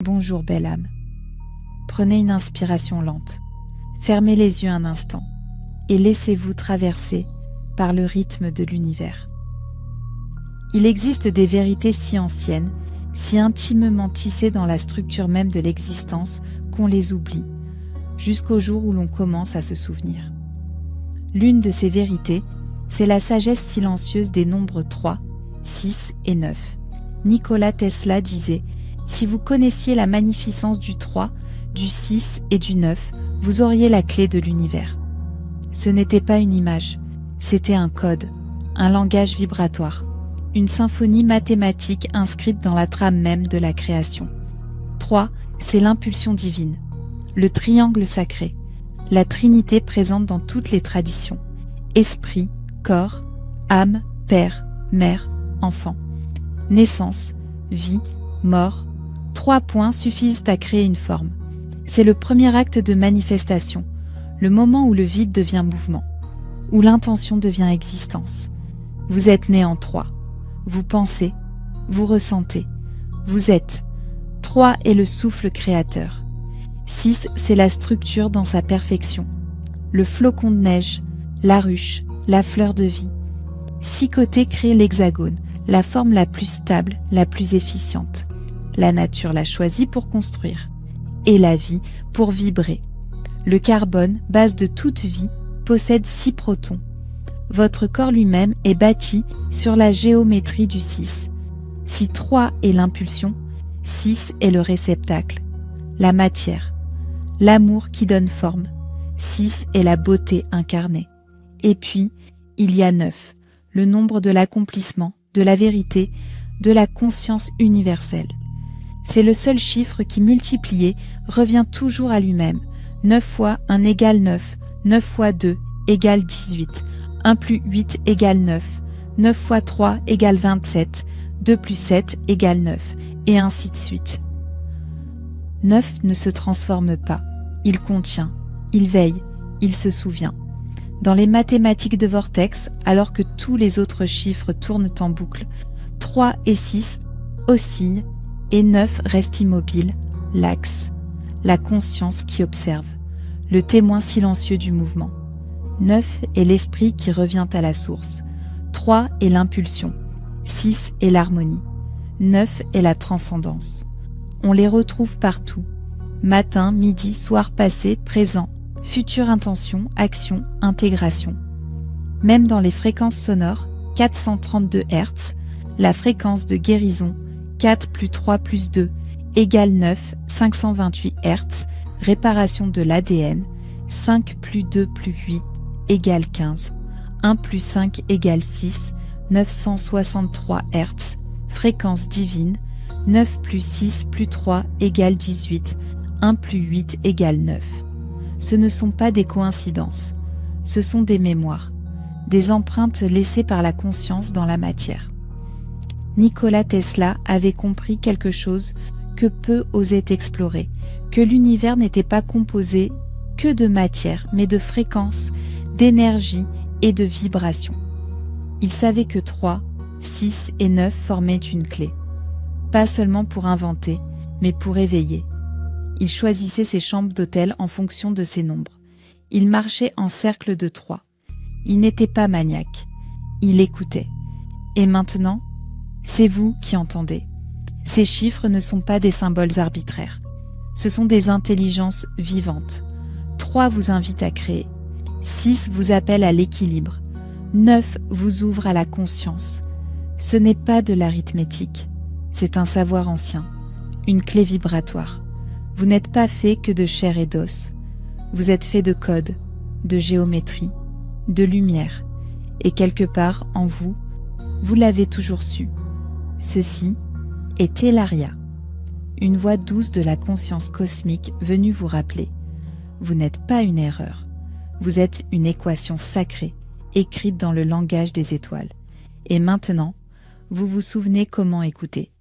Bonjour belle âme. Prenez une inspiration lente. Fermez les yeux un instant et laissez-vous traverser par le rythme de l'univers. Il existe des vérités si anciennes, si intimement tissées dans la structure même de l'existence qu'on les oublie, jusqu'au jour où l'on commence à se souvenir. L'une de ces vérités, c'est la sagesse silencieuse des nombres 3, 6 et 9. Nikola Tesla disait « Si vous connaissiez la magnificence du 3, du 6 et du 9, vous auriez la clé de l'univers. » Ce n'était pas une image, c'était un code, un langage vibratoire, une symphonie mathématique inscrite dans la trame même de la création. 3, c'est l'impulsion divine, le triangle sacré, la Trinité présente dans toutes les traditions, esprit, corps, âme, père, mère, enfant. Naissance, vie, mort, 3 points suffisent à créer une forme. C'est le premier acte de manifestation, le moment où le vide devient mouvement, où l'intention devient existence. Vous êtes né en 3. Vous pensez, vous ressentez, vous êtes. 3 est le souffle créateur. 6, c'est la structure dans sa perfection. Le flocon de neige, la ruche, la fleur de vie. 6 côtés créent l'hexagone, la forme la plus stable, la plus efficiente. La nature l'a choisi pour construire, et la vie pour vibrer. Le carbone, base de toute vie, possède 6 protons. Votre corps lui-même est bâti sur la géométrie du 6. Si 3 est l'impulsion, 6 est le réceptacle, la matière, l'amour qui donne forme. 6 est la beauté incarnée. Et puis, il y a 9, le nombre de l'accomplissement, de la vérité, de la conscience universelle. C'est le seul chiffre qui, multiplié, revient toujours à lui-même. 9 fois 1 égale 9, 9 fois 2 égale 18, 1 plus 8 égale 9, 9 fois 3 égale 27, 2 plus 7 égale 9, et ainsi de suite. 9 ne se transforme pas, il contient, il veille, il se souvient. Dans les mathématiques de vortex, alors que tous les autres chiffres tournent en boucle, 3 et 6 oscillent et 9 reste immobile, l'axe, la conscience qui observe, le témoin silencieux du mouvement. 9 est l'esprit qui revient à la source, 3 est l'impulsion, 6 est l'harmonie, 9 est la transcendance. On les retrouve partout, matin, midi, soir passé, présent, future intention, action, intégration. Même dans les fréquences sonores, 432 Hz, la fréquence de guérison, 4 plus 3 plus 2 égale 9, 528 Hz, réparation de l'ADN, 5 plus 2 plus 8 égale 15, 1 plus 5 égale 6, 963 Hz, fréquence divine, 9 plus 6 plus 3 égale 18, 1 plus 8 égale 9. Ce ne sont pas des coïncidences, ce sont des mémoires, des empreintes laissées par la conscience dans la matière. Nikola Tesla avait compris quelque chose que peu osaient explorer, que l'univers n'était pas composé que de matière, mais de fréquences, d'énergie et de vibrations. Il savait que 3, 6 et 9 formaient une clé, pas seulement pour inventer, mais pour éveiller. Il choisissait ses chambres d'hôtel en fonction de ces nombres. Il marchait en cercle de 3. Il n'était pas maniaque, il écoutait. Et maintenant, c'est vous qui entendez. Ces chiffres ne sont pas des symboles arbitraires. Ce sont des intelligences vivantes. 3 vous invite à créer. 6 vous appelle à l'équilibre. 9 vous ouvre à la conscience. Ce n'est pas de l'arithmétique. C'est un savoir ancien, une clé vibratoire. Vous n'êtes pas fait que de chair et d'os. Vous êtes fait de code, de géométrie, de lumière. Et quelque part en vous, vous l'avez toujours su. Ceci est Telaria, une voix douce de la conscience cosmique venue vous rappeler. Vous n'êtes pas une erreur. Vous êtes une équation sacrée, écrite dans le langage des étoiles. Et maintenant, vous vous souvenez comment écouter.